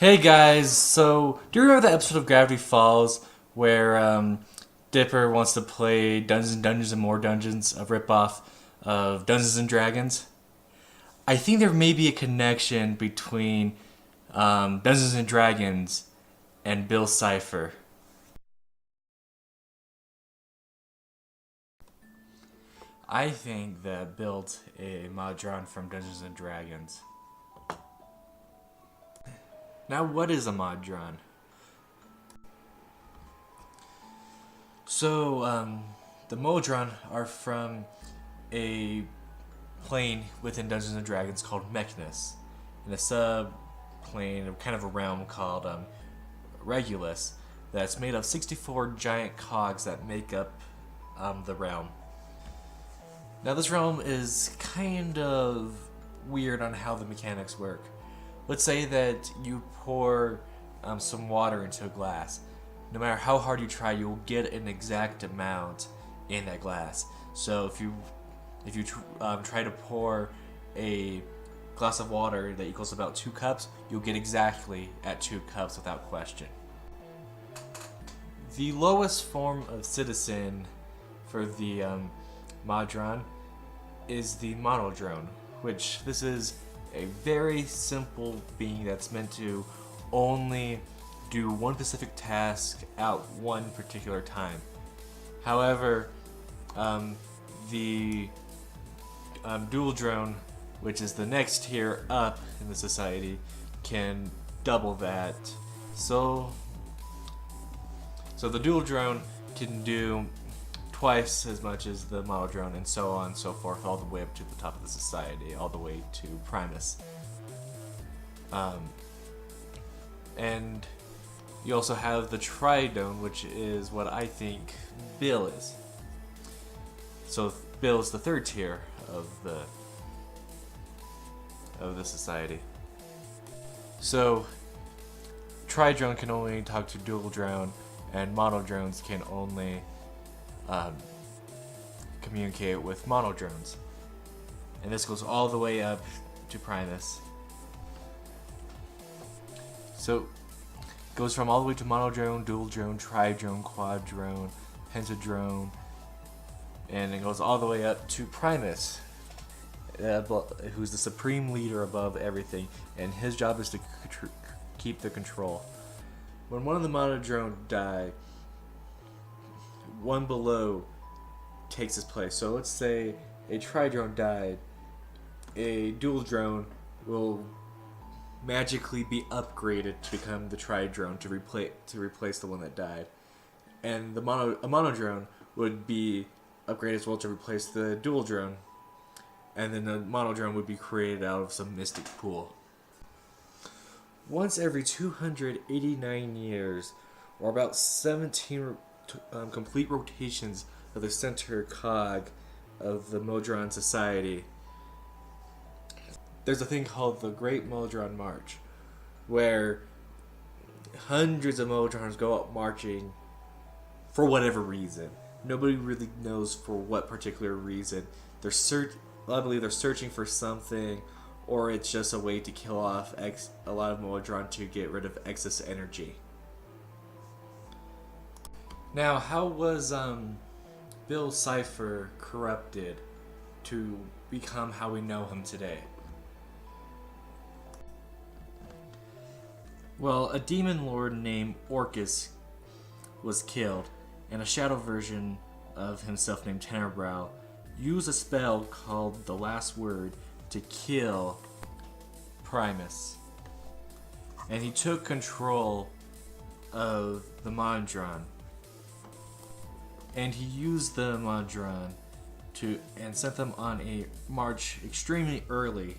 Hey guys, so do you remember the episode of Gravity Falls where Dipper wants to play Dungeons and Dungeons and More Dungeons, a ripoff of Dungeons and Dragons? I think there may be a connection between Dungeons and Dragons and Bill Cipher. I think that built a Modron from Dungeons and Dragons. Now, what is a Modron? So, the Modron are from a plane within Dungeons and Dragons called Mechanus, and a sub-plane, kind of a realm called Regulus, that's made of 64 giant cogs that make up the realm. Now, this realm is kind of weird on how the mechanics work. Let's say that you pour some water into a glass. No matter how hard you try, you'll get an exact amount in that glass. So if you try to pour a glass of water that equals about 2 cups, you'll get exactly at 2 cups without question. The lowest form of citizen for the Modron is the Monodrone, which this is a very simple being that's meant to only do one specific task at one particular time. However, the dual drone, which is the next tier up in the society, can double that. So the dual drone can do twice as much as the Modron, and so on and so forth, all the way up to the top of the society, all the way to Primus. And you also have the Tridone, which is what I think Bill is. So Bill is the third tier of the society. So Tridrone can only talk to dual drone, and monodrones can only communicate with monodrones. And this goes all the way up to Primus. So it goes from all the way to monodrone, dual drone, tridrone, quadrone, pentadrone, and it goes all the way up to Primus, who's the supreme leader above everything, and his job is to keep the control. When one of the monodrone die, one below takes its place. So let's say a tridrone died, a dual drone will magically be upgraded to become the tridrone to replace the one that died, and a monodrone would be upgraded as well to replace the dual drone, and then the monodrone would be created out of some mystic pool. Once every 289 years, or about 17 complete rotations of the center cog of the Modron society, there's a thing called the Great Modron March, where hundreds of Modrons go out marching for whatever reason. Nobody really knows for what particular reason. I believe they're searching for something, or it's just a way to kill off a lot of Modron to get rid of excess energy. Now, how was Bill Cipher corrupted to become how we know him today? Well, a demon lord named Orcus was killed, and a shadow version of himself named Tenerbrow used a spell called the Last Word to kill Primus. And he took control of the Modron. And he used the Modron and sent them on a march extremely early,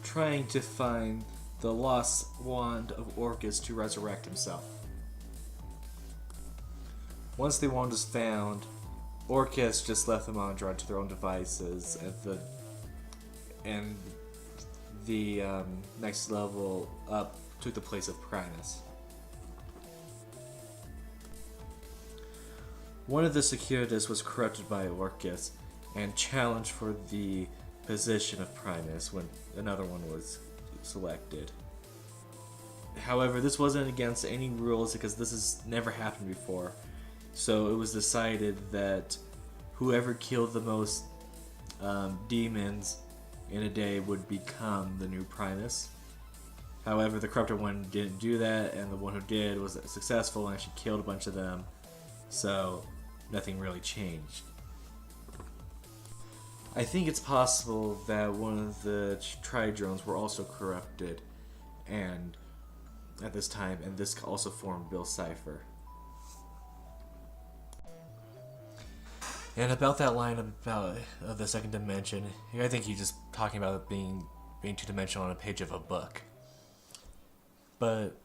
trying to find the lost wand of Orcus to resurrect himself. Once the wand was found, Orcus just left the Modron to their own devices, and the next level up took the place of Primus. One of the Securitas was corrupted by Orcus and challenged for the position of Primus when another one was selected. However, this wasn't against any rules because this has never happened before. So it was decided that whoever killed the most demons in a day would become the new Primus. However, the corrupted one didn't do that, and the one who did was successful and actually killed a bunch of them. So nothing really changed. I think it's possible that one of the Tri-Drones were also corrupted, and at this time, and this also formed Bill Cipher. And about that line about of the second dimension, I think he's just talking about it being two-dimensional on a page of a book. But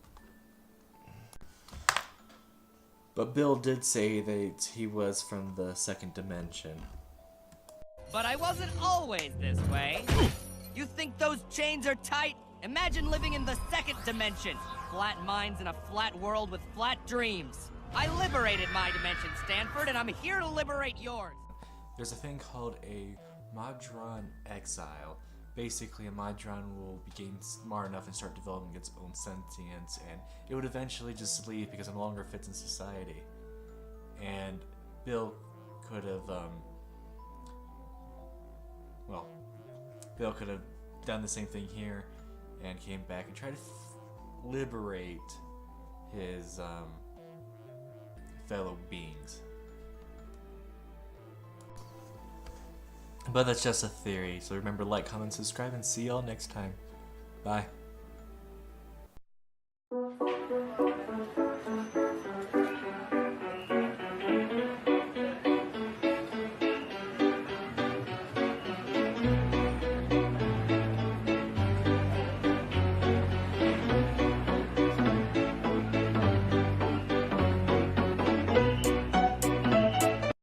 Bill did say that he was from the second dimension. But I wasn't always this way. You think those chains are tight? Imagine living in the second dimension. Flat minds in a flat world with flat dreams. I liberated my dimension, Stanford, and I'm here to liberate yours. There's a thing called a Modron exile. Basically, a Modron will become smart enough and start developing its own sentience, and it would eventually just leave because it no longer fits in society. And Bill could have, Bill could have done the same thing here and came back and tried to liberate his fellow beings. But that's just a theory, so remember, like, comment, subscribe, and see y'all next time. Bye.